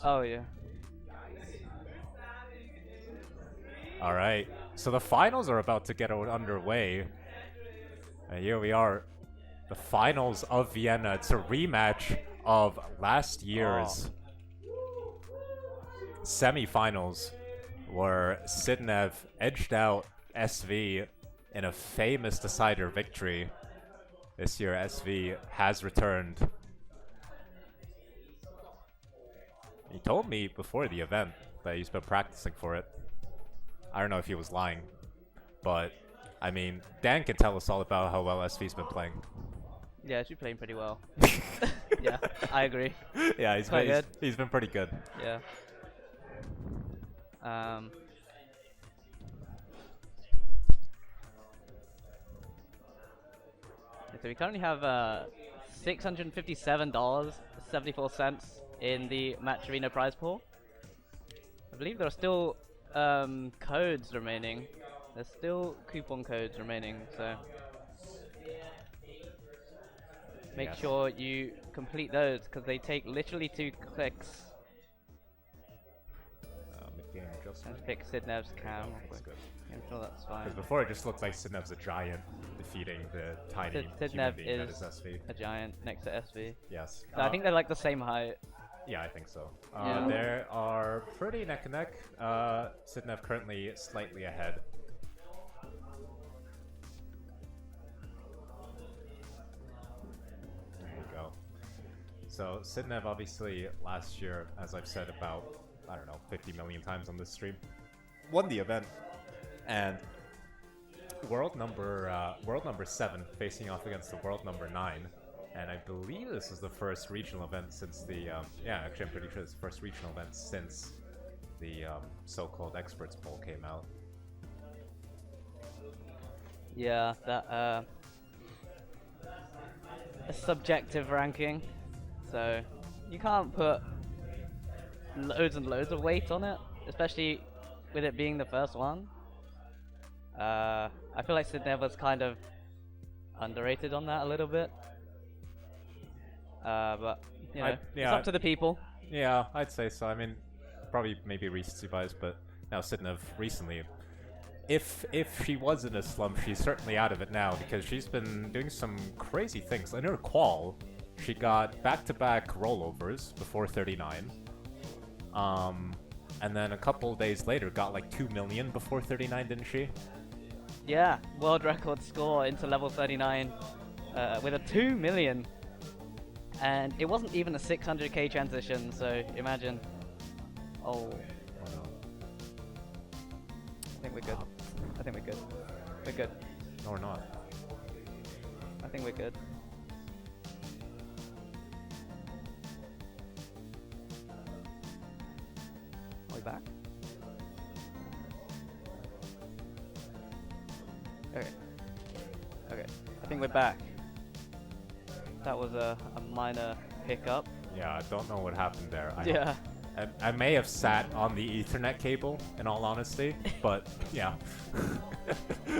course. Oh, yeah. Alright, so the finals are about to get underway. And here we are. The finals of Vienna. It's a rematch of last year's semi-finals, where Sidnevv edged out SV in a famous decider victory. This year, SV has returned. He told me before the event that he's been practicing for it. I don't know if he was lying, but I mean, Dan can tell us all about how well SV's been playing. Yeah, she's playing pretty well. Yeah, I agree. Yeah, he's been pretty good. Yeah. So we currently have $657.74 in the Match Arena prize pool. I believe there are still codes remaining. There's still coupon codes remaining, so make sure you complete those because they take literally 2 clicks. And pick Sidnevv's cam. That's good. I'm sure that's fine. Because before it just looked like Sidnevv's a giant defeating the tiny human Sidnevv being that is is SV. a giant next to SV. Yes. So I think they're like the same height. Yeah, I think so. Yeah. They are pretty neck and neck. Sidnevv currently slightly ahead. There you go. So Sidnevv obviously last year, as I've said about, I don't know, 50 million times on this stream, won the event, and world number 7 facing off against the world number 9, and I believe this is the first regional event since the yeah, actually I'm pretty sure it's the first regional event since the so-called experts poll came out. Yeah, that a subjective ranking, so you can't put loads and loads of weight on it, especially with it being the first one. I feel like Sidnevv was kind of underrated on that a little bit, but you know, it's up to the people. Yeah, I'd say so. I mean, probably maybe recency bias, but now Sidnevv recently, if she was in a slump, she's certainly out of it now because she's been doing some crazy things. In her qual, she got back-to-back rollovers before 39. And then a couple days later got like 2 million before 39, didn't she? Yeah, world record score into level 39 with a 2 million. And it wasn't even a 600k transition, so imagine. Oh. I think we're good. I think we're good. We're good. No, we're not. I think we're good. Are we back? Okay. Okay. I think we're back. That was a minor hiccup. Yeah, I don't know what happened there. Yeah. I may have sat on the Ethernet cable, in all honesty, but yeah.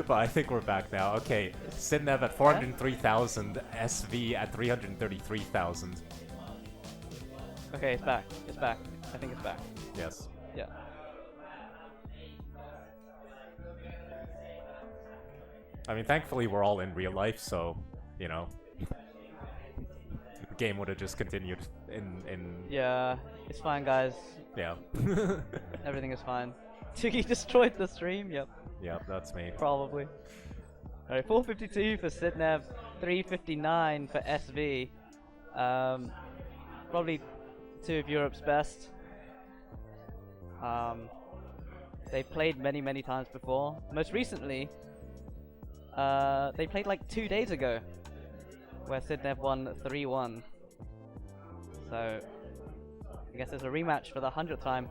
But I think we're back now. Okay, Sidnevv at 403,000, SV at 333,000. Okay, it's back. It's back. I think it's back. Yes. Yeah. I mean, thankfully we're all in real life, so, you know, the game would have just continued in... Yeah, it's fine, guys. Yeah. Everything is fine. Tugi destroyed the stream, yep. Yep, that's me. Probably. Alright, 452 for Sidnevv, 359 for SV. Probably 2 of Europe's best. They played many times before. Most recently, they played like 2 days ago, where Sidnevv won 3-1. So, I guess it's a rematch for the 100th time.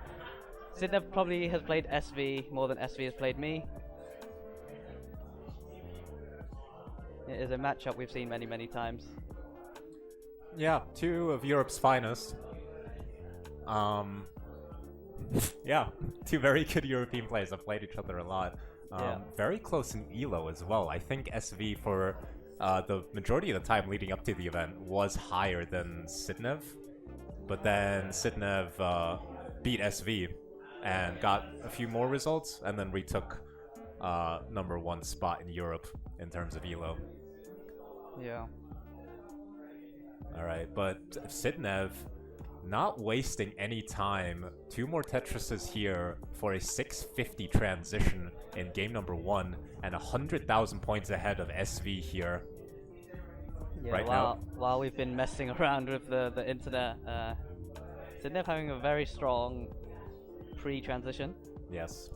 Sidnevv probably has played SV more than SV has played me. It is a matchup we've seen many times. Yeah, 2 of Europe's finest. Yeah, 2 very good European players have played each other a lot. Yeah. Very close in ELO as well. I think SV for the majority of the time leading up to the event was higher than Sidnevv. but then Sidnevv beat SV and got a few more results, and then retook #1 spot in Europe in terms of ELO. Yeah. Alright, but Sidnevv not wasting any time. 2 more Tetrises here for a 650 transition in game #1, and 100,000 points ahead of SV here. Yeah, right while we've been messing around with the internet, Sidnevv having a very strong pre-transition. Yes.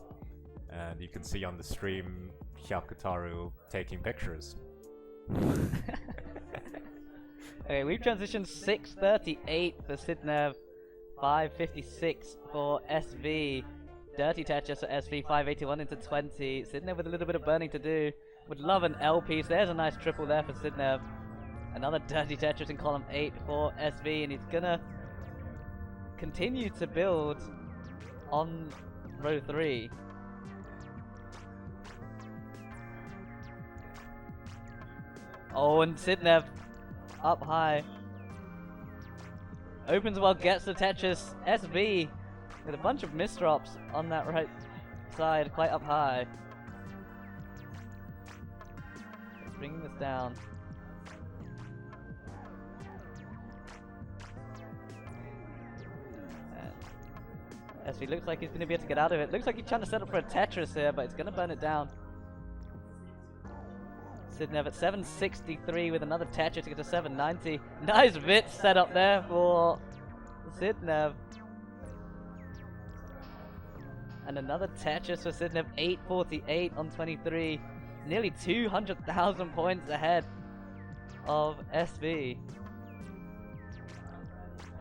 And you can see on the stream Hyakutaru taking pictures. Okay, we've transitioned 638 for Sidnevv, 556 for SV. Dirty Tetris for SV, 581 into 20. Sidnevv with a little bit of burning to do. Would love an L piece. There's a nice triple there for Sidnevv. Another Dirty Tetris in column 8 for SV, and he's gonna continue to build on row 3. Oh, and Sidnevv up high. Opens well, gets the Tetris. SV with a bunch of misdrops on that right side, quite up high. Let's bring this down. And SV looks like he's going to be able to get out of it. Looks like he's trying to set up for a Tetris here, but it's going to burn it down. Sidnevv at 763 with another Tetris to get to 790. Nice bit set up there for Sidnevv. And another Tetris for Sidnevv, 848 on 23. Nearly 200,000 points ahead of SV.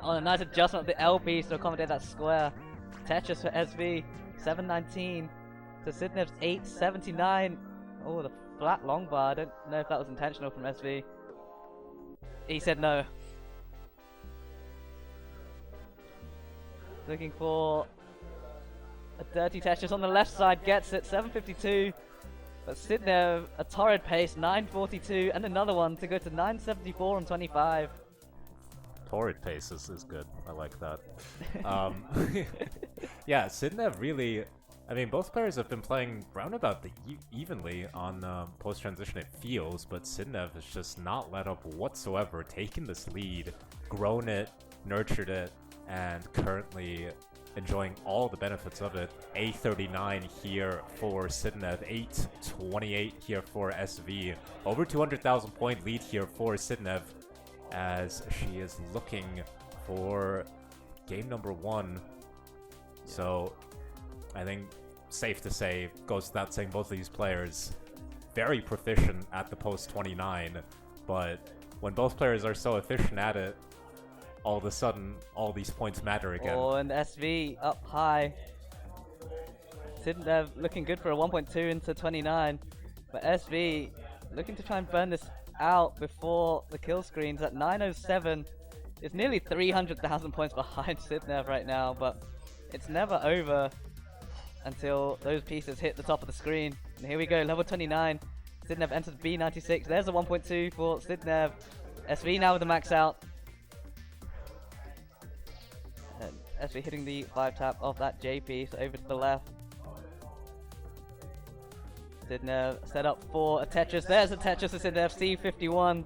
Oh, a nice adjustment of the L piece to accommodate that square. Tetris for SV, 719 to Sidnevv's 879. Oh, the flat long bar. I don't know if that was intentional from SV. He said no. Looking for a dirty Tetris on the left side. Gets it. 752. But Sidnevv, a torrid pace. 942. And another one to go to 974 on 25. Torrid pace is good. I like that. Yeah, Sidnevv really... I mean, both players have been playing roundabout evenly on post-transition, it feels, but Sidnevv has just not let up whatsoever, taken this lead, grown it, nurtured it, and currently enjoying all the benefits of it. A39 here for Sidnevv, 828 here for SV. Over 200,000 point lead here for Sidnevv as she is looking for game #1. So I think safe to say, goes without saying, both of these players very proficient at the post 29, but when both players are so efficient at it, all of a sudden all these points matter again. Oh, and SV up high. Sidnevv looking good for a 1.2 into 29, but SV looking to try and burn this out before the kill screens at 907. It's nearly 300,000 points behind Sidnevv right now, but it's never over until those pieces hit the top of the screen. And here we go, level 29. Sidnevv enters B96. There's a 1.2 for Sidnevv. SV now with the max out. And SV hitting the 5-tap of that J piece over to the left. Sidnevv set up for a Tetris. There's a Tetris to Sidnevv, C51.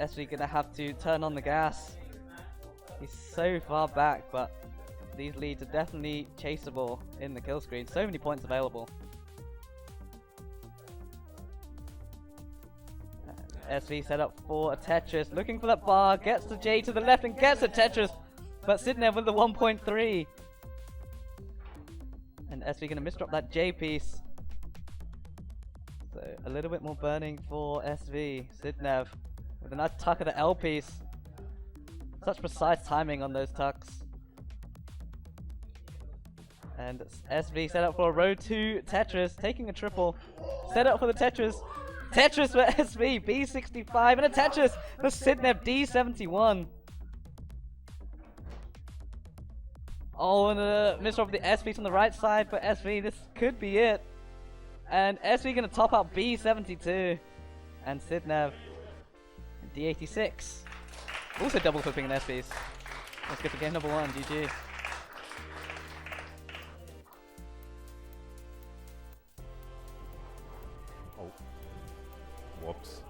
SV gonna have to turn on the gas. He's so far back, but these leads are definitely chaseable in the kill screen. So many points available. SV set up for a Tetris, looking for that bar, gets the J to the left and gets a Tetris, but Sidnevv with the 1.3. And SV gonna misdrop that J piece. So a little bit more burning for SV. Sidnevv with a nice tuck of the L piece. Such precise timing on those tucks. And SV set up for a row 2 Tetris, taking a triple. Set up for the Tetris. Tetris for SV, B65, and a Tetris for Sidnevv, D71. Oh, and a misdrop of the S piece on the right side for SV. This could be it. And SV going to top out B72. And Sidnevv, D86. Also double flipping an S-piece. Let's get to game number 1, GG. Oh. Whoops.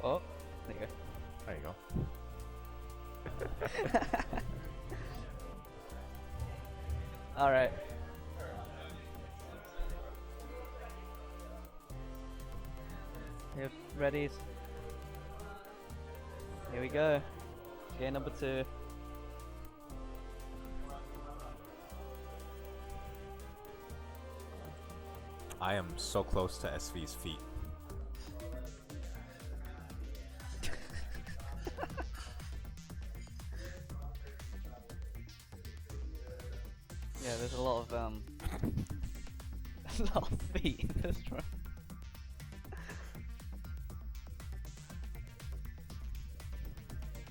Oh, there you go. There you go. Alright. Yep, readies. Here we go. Game number 2. I am so close to SV's feet. Yeah, there's a lot of a lot of feet in this room.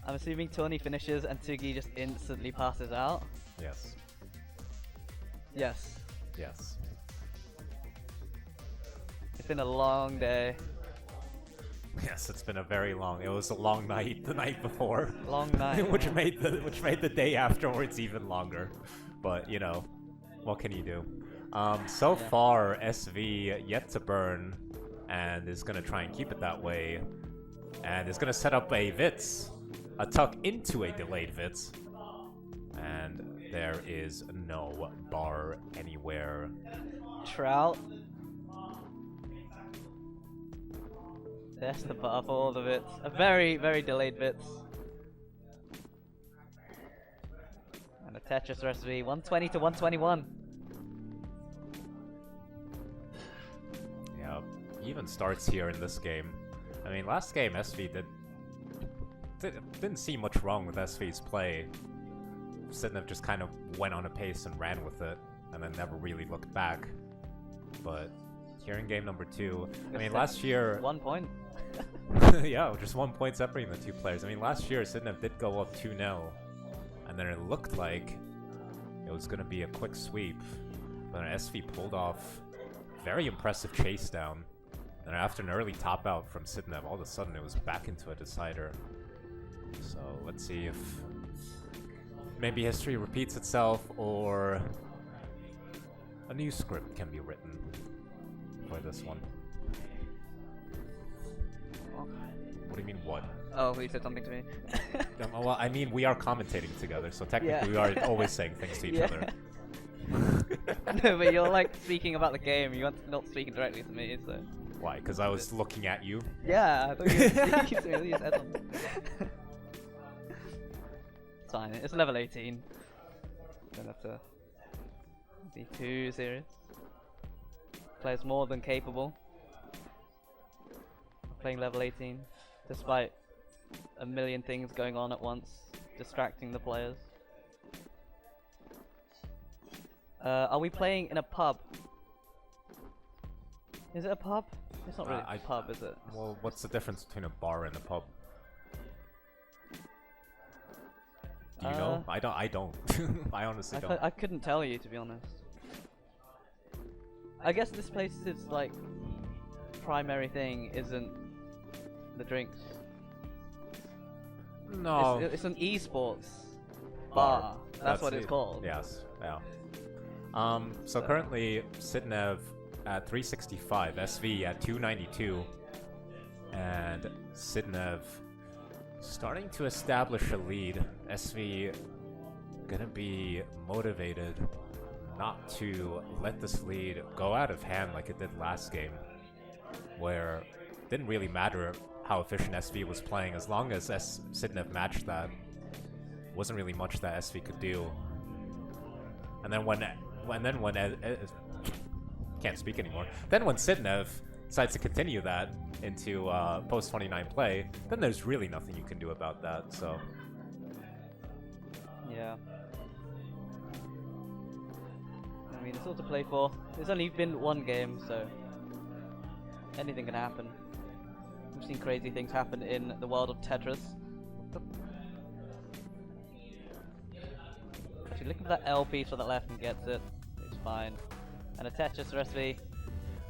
I'm assuming Tony finishes and Tugi just instantly passes out. Yes. Yes. Yes. It's been a long day. Yes, it's been a very long. It was a long night the night before. Long night. which made the day afterwards even longer. But you know, what can you do? So far, SV yet to burn, and is gonna try and keep it that way, and is gonna set up a Vitz, a tuck into a delayed Vitz, and there is no bar anywhere. Trout. There's the bar for all the bits. A very, very delayed bits. And a Tetris recipe, 120 to 121. Yeah, even starts here in this game. I mean, last game SV didn't see much wrong with SV's play. Sidnevv just kind of went on a pace and ran with it, and then never really looked back. But here in game number 2, I mean, last year... 1 point. Yeah, just 1 point separating the two players. I mean, last year Sidnevv did go up 2-0, and then it looked like it was going to be a quick sweep. But SV pulled off a very impressive chase down. And after an early top out from Sidnevv, all of a sudden it was back into a decider. So let's see if maybe history repeats itself, or a new script can be written for this one. What do you mean, what? Oh, you said something to me. Well, I mean, we are commentating together, so technically we are always saying things to each other. No, but you're like speaking about the game, you're not speaking directly to me, so... Why? Because I was looking at you? Yeah, I thought you were speaking to me, you said something. It's fine, it's level 18. Don't have to be too serious. Player's more than capable of playing level 18, despite a million things going on at once, distracting the players. Are we playing in a pub? Is it a pub? It's not really a pub, is it? Well, what's the difference between a bar and a pub? Do you know? I don't. I honestly don't. I couldn't tell you, to be honest. I guess this place's like primary thing isn't the drinks. No. It's an esports bar. That's what it's called. Yes. Yeah. So currently Sidnevv at 365, SV at 292, and Sidnevv starting to establish a lead. SV gonna be motivated not to let this lead go out of hand like it did last game, where it didn't really matter how efficient SV was playing as long as Sidnevv matched that. Wasn't really much that SV could do. And then when can't speak anymore. Then when Sidnevv decides to continue that into post 29 play, then there's really nothing you can do about that. So yeah. I mean, it's all to play for. There's only been one game, so anything can happen. We've seen crazy things happen in the world of Tetris. Actually, looking for that L piece on the left and gets it. It's fine. And a Tetris recipe.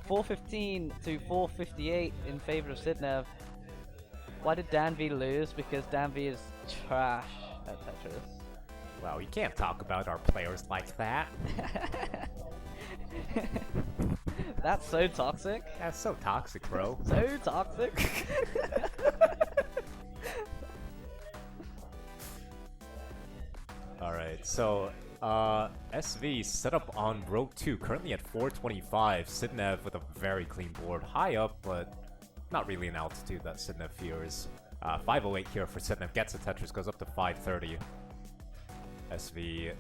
415 to 458 in favor of Sidnevv. Why did DanV lose? Because DanV is trash at Tetris. Well, you can't talk about our players like that. That's so toxic. That's so toxic, bro. So toxic. Alright, so SV set up on row 2, currently at 425. Sidnevv with a very clean board. High up, but not really an altitude that Sidnevv fears. 508 here for Sidnevv. Gets a Tetris, goes up to 530. SV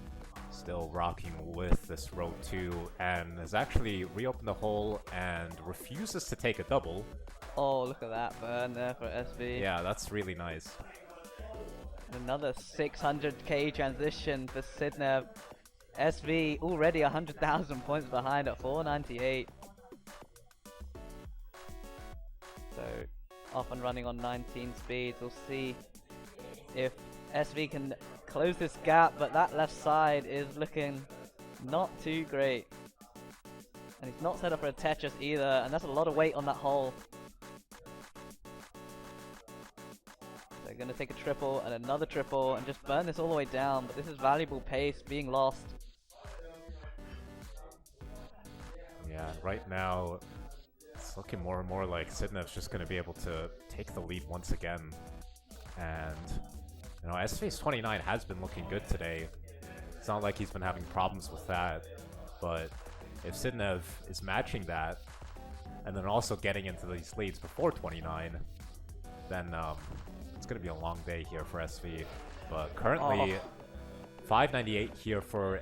still rocking with this row 2 and has actually reopened the hole and refuses to take a double. Oh, look at that burn there for SV. Yeah, that's really nice. Another 600k transition for Sidnevv. SV already 100,000 points behind at 498. So off and running on 19 speeds. We'll see if SV can close this gap, but that left side is looking not too great. And he's not set up for a Tetris either, and that's a lot of weight on that hole. They're going to take a triple and another triple and just burn this all the way down, but this is valuable pace being lost. Yeah, right now it's looking more and more like Sidnevv's just going to be able to take the lead once again. And, you know, SV's 29 has been looking good today. It's not like he's been having problems with that, but if Sidnevv is matching that and then also getting into these leads before 29, then it's going to be a long day here for SV. But currently, 598 here for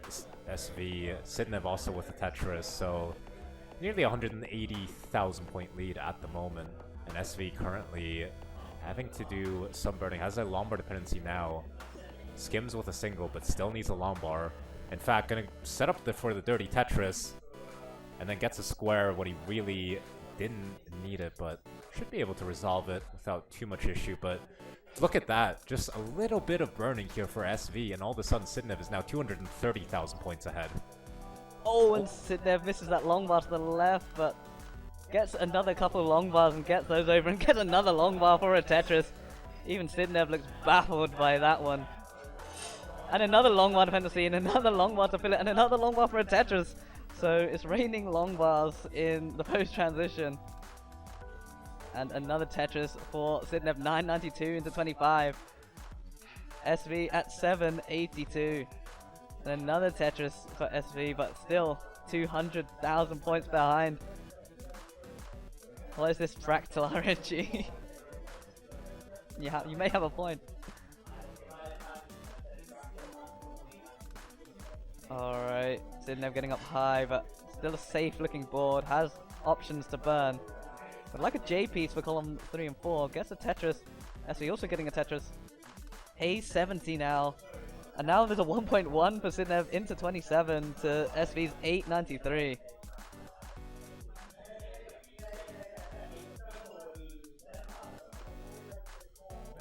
SV. Sidnevv also with a Tetris, so nearly 180,000 point lead at the moment. And SV currently having to do some burning. Has a long bar dependency now. Skims with a single, but still needs a long bar. In fact, going to set up for the dirty Tetris, and then gets a square when he really didn't need it, but should be able to resolve it without too much issue. But look at that, just a little bit of burning here for SV, and all of a sudden Sidnevv is now 230,000 points ahead. Oh, and Sidnevv misses that long bar to the left, but gets another couple of long bars and gets those over, and gets another long bar for a Tetris. Even Sidnevv looks baffled by that one. And another long bar dependency, and another long bar to fill it, and another long bar for a Tetris. So it's raining long bars in the post-transition. And another Tetris for Sidnevv, 992 into 25. SV at 782. And another Tetris for SV, but still 200,000 points behind. What is this fractal RNG? You may have a point. Alright, Sidnevv getting up high, but still a safe looking board, has options to burn. But like a J piece for column 3 and 4, gets a Tetris. SV also getting a Tetris. A70 now. And now there's a 1.1 for Sidnevv into 27 to SV's 893.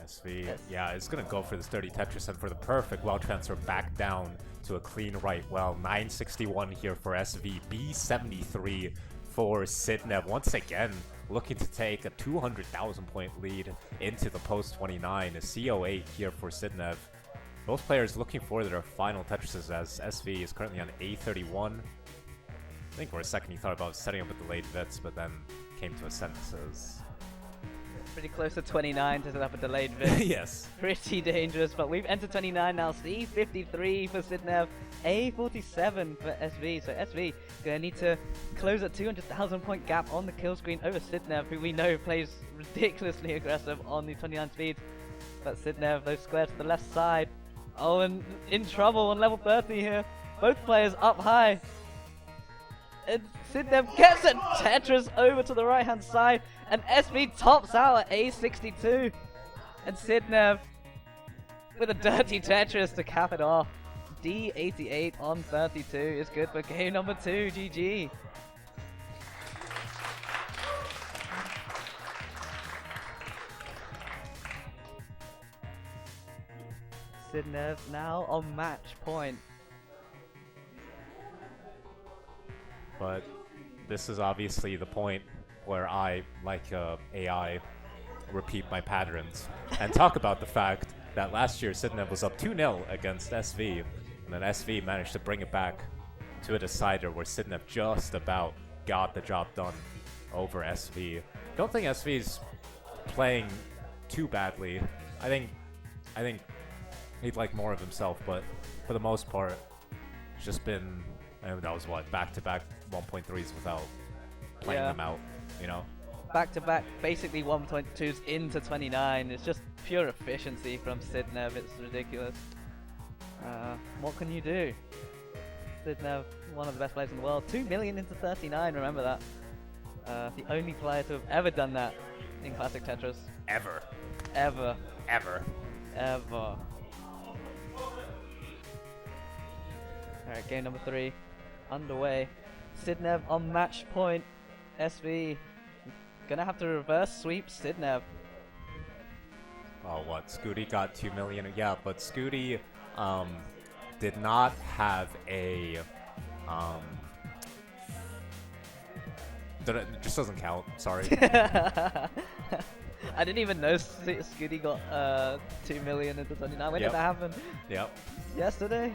SV, yeah, is going to go for this dirty Tetris and for the perfect well transfer back down to a clean right well. 961 here for SV, B73 for Sidnevv. Once again, looking to take a 200,000 point lead into the post 29. A CO8 here for Sidnevv. Both players looking for their final Tetrises as SV is currently on A31. I think for a second he thought about setting up a delayed Vits, but then came to his senses. Pretty close to 29 to set up a delayed vid. Yes. Pretty dangerous, but we've entered 29 now. C53 for Sidnevv, A47 for SV. So SV gonna need to close a 200,000 point gap on the kill screen over Sidnevv, who we know plays ridiculously aggressive on the 29 speeds. But Sidnevv, those squares to the left side. Oh, and in trouble on level 30 here. Both players up high. And Sidnevv gets a Tetris over to the right hand side, and SV tops out at A62. And Sidnevv with a dirty Tetris to cap it off. D88 on 32 is good for game number 2. GG. Sidnevv now on match point. But this is obviously the point where I, like AI, repeat my patterns and talk about the fact that last year Sidnevv was up 2-0 against SV, and then SV managed to bring it back to a decider where Sidnevv just about got the job done over SV. Don't think SV's playing too badly. I think he'd like more of himself, but for the most part, it's just been, and that was what, back-to-back 1.3s without playing them out, you know? Back-to-back, basically 1.2s into 29. It's just pure efficiency from Sidnevv. It's ridiculous. What can you do? Sidnevv, one of the best players in the world. 2 million into 39, remember that. The only player to have ever done that in Classic Tetris. Ever. Ever. Ever. Ever. Alright, game number 3 underway. Sidnevv on match point. SV gonna have to reverse sweep Sidnevv. Oh, what? Scooty got 2 million? Yeah, but Scooty did not have a it just doesn't count. Sorry. I didn't even know Scooty got 2 million into 29. When did that happen? Yep. Yesterday?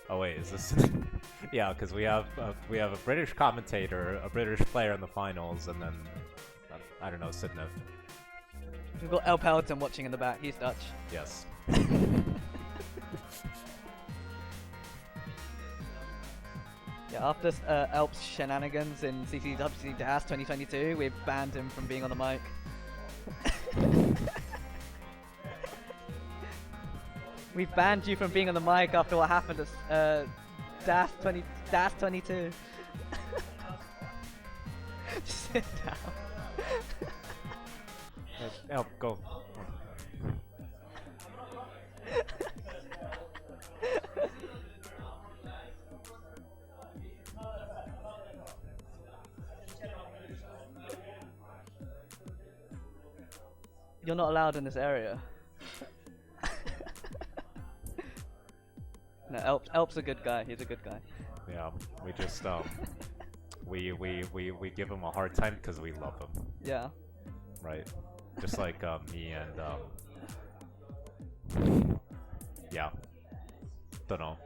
Oh wait, is this? Yeah, because we have a British commentator, a British player in the finals, and then I don't know, Sidnevv. We've got El Pelton watching in the back. He's Dutch. Yes. Yeah, after Elp's shenanigans in CTWC DAS 2022, we banned him from being on the mic. We banned you from being on the mic after what happened at DAS 22. Just sit down. Elp, go. You're not allowed in this area. No, Elp's a good guy. He's a good guy. Yeah, we just we give him a hard time because we love him. Yeah. Right. Just like me and yeah. Don't know.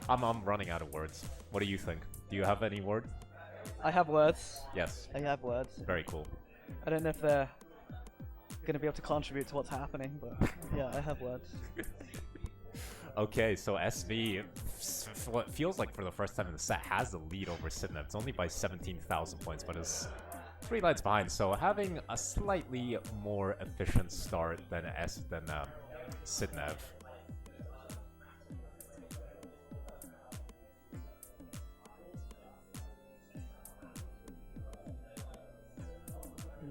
I'm running out of words. What do you think? Do you have any word? I have words. Yes. I have words. Very cool. I don't know if they're gonna be able to contribute to what's happening, but yeah, I have words. Okay, so SV, what feels like for the first time in the set, has the lead over Sidnevv. It's only by 17,000 points, but is 3 lines behind. So having a slightly more efficient start than Sidnevv.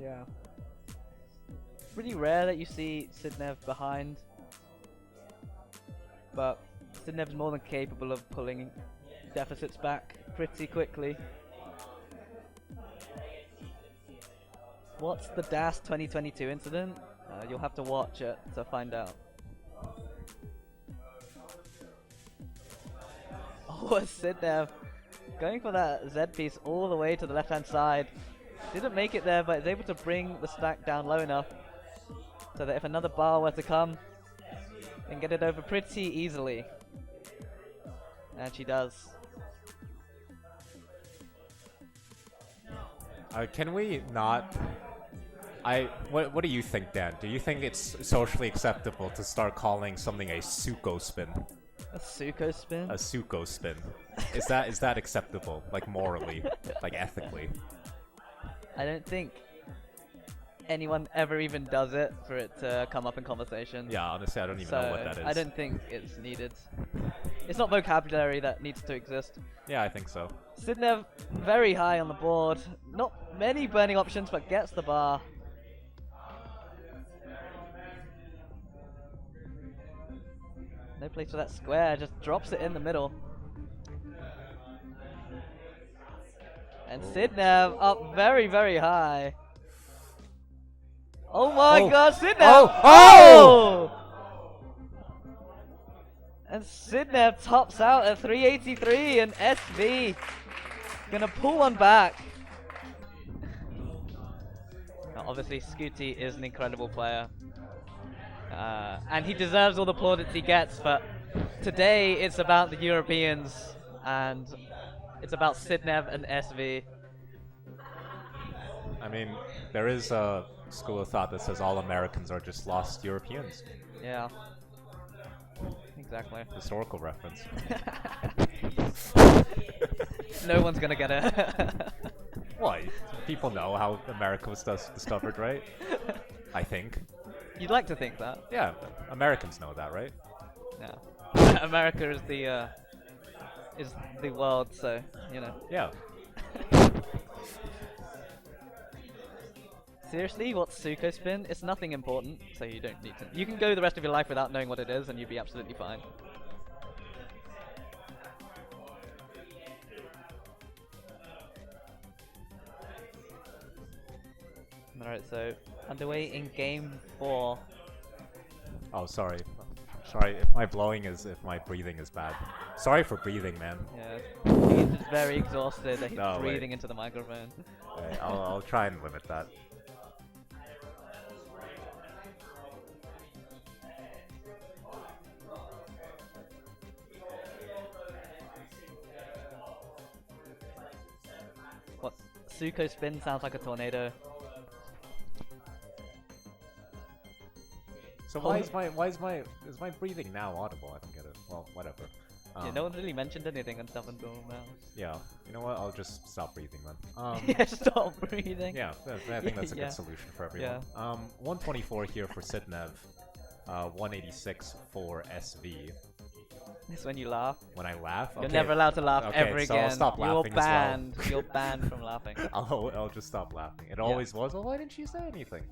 Yeah. Pretty rare that you see Sidnevv behind, but Sidnevv's more than capable of pulling deficits back pretty quickly. What's the DAS 2022 incident? You'll have to watch it to find out. Oh, Sidnevv going for that Z piece all the way to the left hand side. Didn't make it there, but is able to bring the stack down low enough so that if another bar were to come, then get it over pretty easily. And she does. Can we not... What do you think, Dan? Do you think it's socially acceptable to start calling something a Suko spin? A Suko spin? A Suko spin. Is that acceptable? Like morally? Like ethically? I don't think anyone ever even does it for it to come up in conversation. Yeah, honestly, I don't even know what that is. I don't think it's needed. It's not vocabulary that needs to exist. Yeah, I think so. Sidnevv very high on the board. Not many burning options, but gets the bar. No place for that square, just drops it in the middle. And Sidnevv up very, very high. Oh my god, Sidnevv! Oh! And Sidnevv tops out at 383, and SV gonna pull one back. Now, obviously, Scooty is an incredible player. And he deserves all the plaudits he gets, but today it's about the Europeans, and it's about Sidnevv and SV. I mean, there is a school of thought that says all Americans are just lost Europeans. Yeah. Exactly. Historical reference. No one's gonna get it. Why? People know how America was discovered, right? I think. You'd like to think that. Yeah, Americans know that, right? Yeah. America is the world, so you know. Yeah. Seriously, what's Suko spin? It's nothing important, so you don't need to. You can go the rest of your life without knowing what it is, and you'd be absolutely fine. Alright, so underway in game 4. Oh, sorry. Sorry, if my blowing is, if my breathing is bad. Sorry for breathing, man. Yeah, he's just very exhausted that he's breathing into the microphone. Right, I'll try and limit that. What? Suko spin sounds like a tornado. So why is my breathing now audible? I don't get it. Well, whatever. Yeah, no one really mentioned anything until now. Yeah, you know what? I'll just stop breathing then. Yeah, stop breathing. Yeah, I think that's a good solution for everyone. Yeah. 124 here for Sidnevv. 186 for SV. It's when you laugh. When I laugh? You're never allowed to laugh ever so again. I'll stop laughing You're banned. as well. You're banned from laughing. I'll just stop laughing. It always was. Well, why didn't you say anything?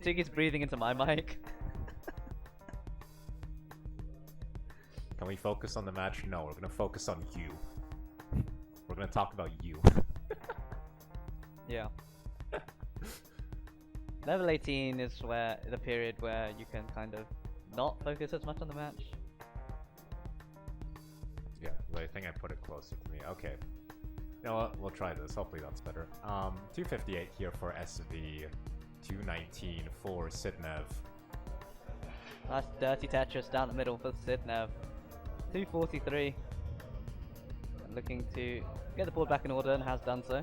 Tugi's breathing into my mic. Can we focus on the match? No, we're gonna focus on you. We're gonna talk about you. Yeah. Level 18 is where the period where you can kind of not focus as much on the match. Yeah, I think I put it closer to me. Okay. You know what? We'll try this. Hopefully that's better. 258 here for SV. 219 for Sidnevv. Nice dirty Tetris down the middle for Sidnevv. 243. Looking to get the board back in order and has done so.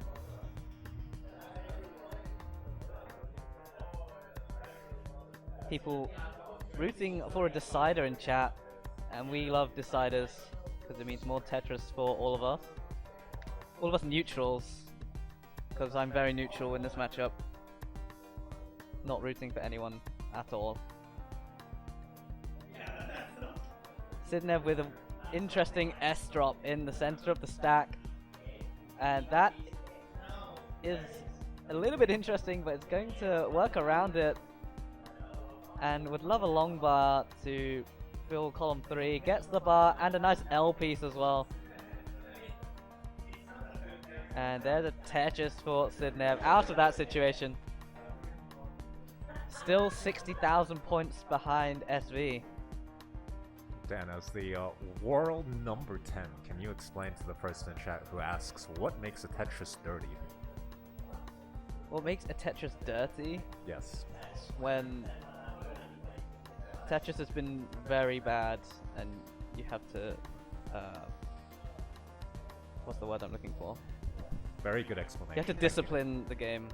People rooting for a decider in chat, and we love deciders because it means more Tetris for all of us. All of us neutrals, because I'm very neutral in this matchup. Not rooting for anyone at all. Sidnevv with an interesting S drop in the center of the stack, and that is a little bit interesting, but it's going to work around it. And would love a long bar to fill column 3. Gets the bar and a nice L piece as well. And there's a Tetris for Sidnevv out of that situation. Still 60,000 points behind SV. Dan, as the world number 10, can you explain to the person in chat who asks, what makes a Tetris dirty? What makes a Tetris dirty? Yes. When Tetris has been very bad and you have to... what's the word I'm looking for? Very good explanation. You have to discipline the game.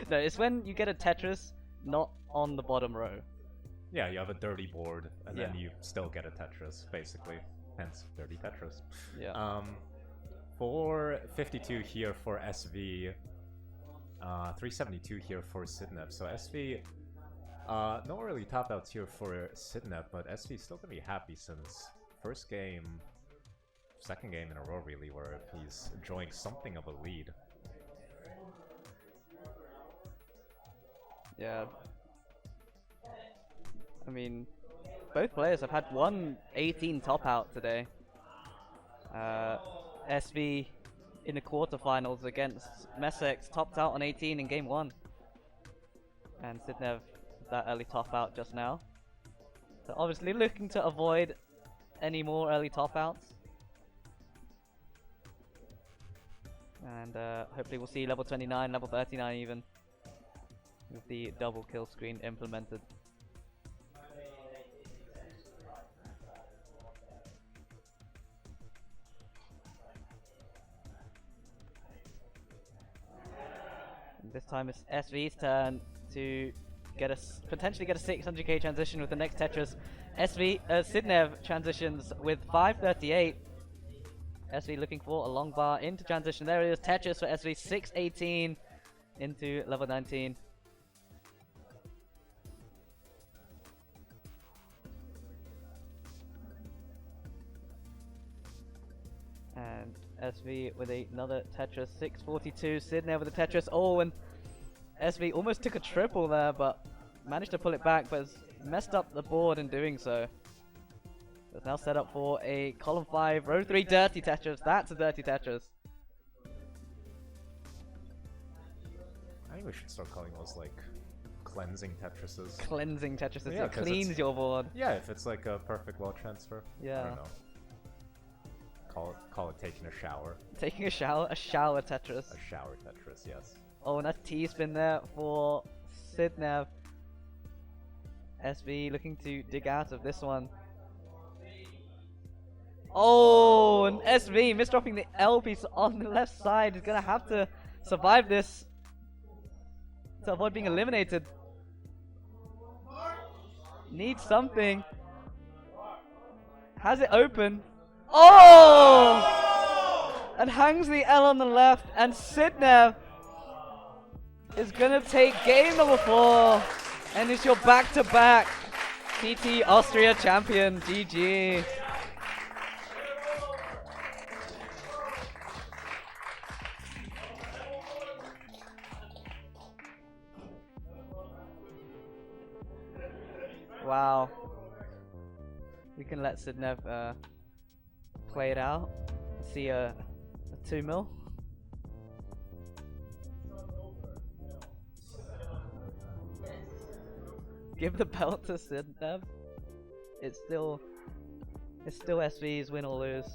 No, it's when you get a Tetris not on the bottom row. Yeah, you have a dirty board, and then you still get a Tetris, basically. Hence, dirty Tetris. Yeah. 452 here for SV. 372 here for Sidnevv. So SV, no really top outs here for Sidnevv, but SV is still gonna be happy since first game, second game in a row really, where he's enjoying something of a lead. Yeah. I mean, both players have had one 18 top out today. SV in the quarterfinals against Messex topped out on 18 in game 1. And Sidnevv that early top out just now. So obviously looking to avoid any more early top outs. And hopefully we'll see level 29, level 39 even. with the double kill screen implemented. And this time it's SV's turn to get potentially get a 600k transition with the next Tetris. Sidnevv transitions with 538. SV looking for a long bar into transition. There it is, Tetris for SV, 618 into level 19. And SV with another Tetris, 642. Sidnevv with a Tetris. Oh, and SV almost took a triple there, but managed to pull it back, but has messed up the board in doing so. It's now set up for a column 5, row 3 dirty Tetris. That's a dirty Tetris. I think we should start calling those like cleansing Tetrises. Cleansing Tetrises. Yeah, it cleans your board. Yeah, if it's like a perfect wall transfer. Yeah. I don't know. Call it taking a shower. Taking a shower Tetris. A shower Tetris, yes. Oh, and that's T-spin there for Sidnevv. SV looking to dig out of this one. Oh, and SV misdropping the L piece on the left side. Is gonna have to survive this to avoid being eliminated. Needs something. Has it open. Oh! And hangs the L on the left, and Sidnevv is gonna take game number 4, and it's your back-to-back TT Austria champion. GG. Wow. We can let Sidnevv play it out. See a 2-0. Give the belt to Sidnevv. It's still SV's win or lose.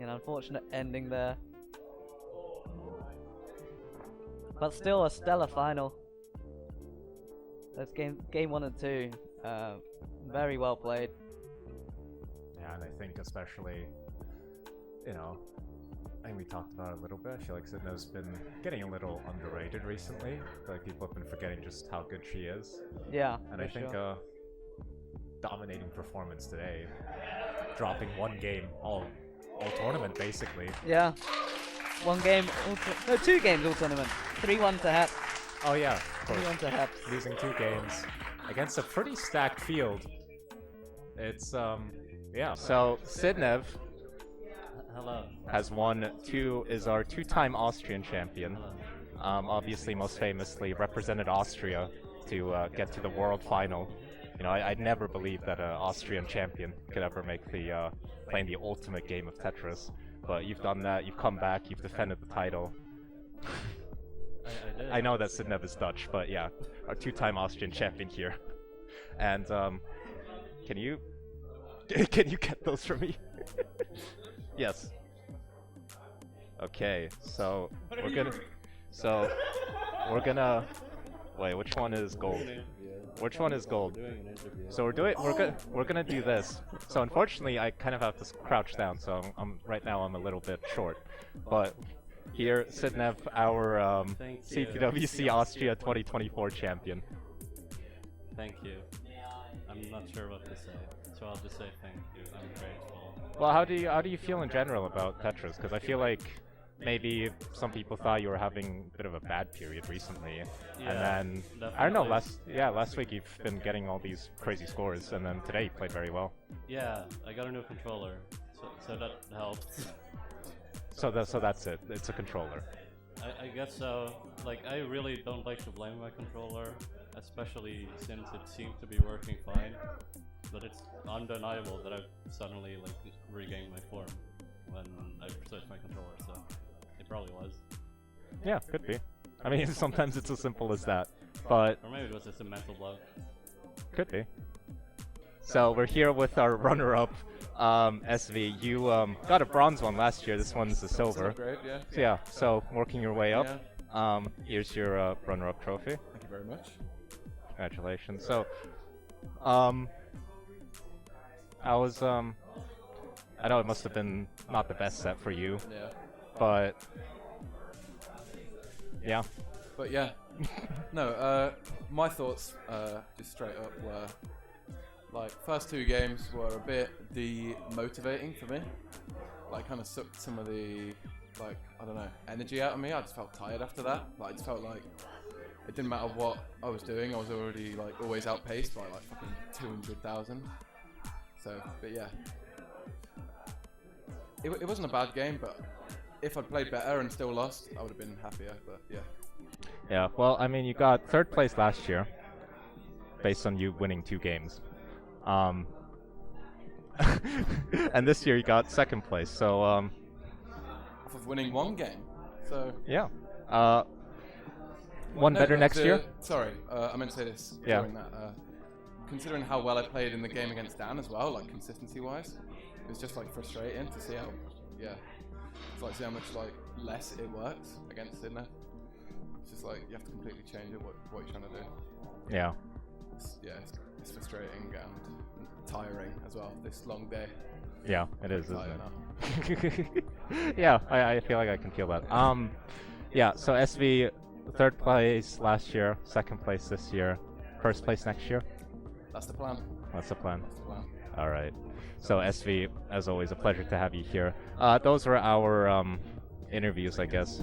An unfortunate ending there. But still a stellar final. That's game 1 and 2. Very well played. Yeah, and I think especially, I think we talked about it a little bit. I feel like Sidnevv's been getting a little underrated recently. I feel like people have been forgetting just how good she is. Yeah, and I think dominating performance today, dropping one game all tournament basically. Yeah, 1 game, no 2 games all tournament. 3-1 to Hepps. Oh yeah, 3-1 to Hepps. Losing 2 games against a pretty stacked field. It's yeah. So Sidnevv has is our 2-time Austrian champion. Obviously, most famously represented Austria to get to the world final. I'd never believed that an Austrian champion could ever make the playing the ultimate game of Tetris. But you've done that. You've come back. You've defended the title. I did. I know that Sidnevv is Dutch, but yeah, our 2-time Austrian champion here. And can you get those for me? Yes. Okay, so we're gonna wait. Which one is gold? Which one is gold? So we're gonna do this. So unfortunately, I kind of have to crouch down. So right now I'm a little bit short, but here Sidnevv, our CTWC Austria 2024 champion. Thank you. I'm not sure what to say, so I'll just say thank you. I'm grateful. Well, how do you feel in general about Tetris? Because I feel like maybe some people thought you were having a bit of a bad period recently, Yeah, and then definitely. I don't know. Last week you've been getting all these crazy scores, and then today you played very well. Yeah, I got a new controller, so that helped. So that's it. It's a controller. I guess so. Like, I really don't like to blame my controller, especially since it seemed to be working fine. But it's undeniable that I've suddenly regained my form when I switched my controller. So it probably was. Yeah, could be. I mean, sometimes it's as simple as that, but Or maybe it was just a mental block. could be. So we're here with our runner-up, SV, you got a bronze one last year. This one's a silver. Great, yeah. So yeah, so working your way up. Yeah. Here's your runner-up trophy. Thank you very much. Congratulations. So, I was I know it must have been not the best set for you, Yeah. but yeah. But yeah. No, my thoughts, just straight up, were like first 2 games were a bit demotivating for me. Like kind of sucked some of the like, I don't know, energy out of me. I just felt tired after that. Like I just felt like it didn't matter what I was doing, I was already like always outpaced by like fucking 200,000. So, but yeah. It wasn't a bad game, but if I'd played better and still lost, I would have been happier, but yeah. Yeah, well, I mean, you got 3rd place last year, based on you winning 2 games. And this year you got 2nd place, so Off of winning 1 game, so... yeah. One No, better next year? Sorry, I meant to say this Yeah. during that. Considering how well I played in the game against Dan as well, like consistency-wise, it was just like frustrating to see how, it's see how much like less it works against Sidnevv. It's just like you have to completely change it, what you're trying to do. Yeah. It's frustrating and tiring as well. This long day. Yeah, it is, isn't Tired it? Yeah, I feel like I can feel that. Yeah, so SV, 3rd place last year, 2nd place this year, 1st place next year? That's the plan. That's the plan. That's the plan. All right. So SV, as always, a pleasure to have you here. Those were our interviews, I guess.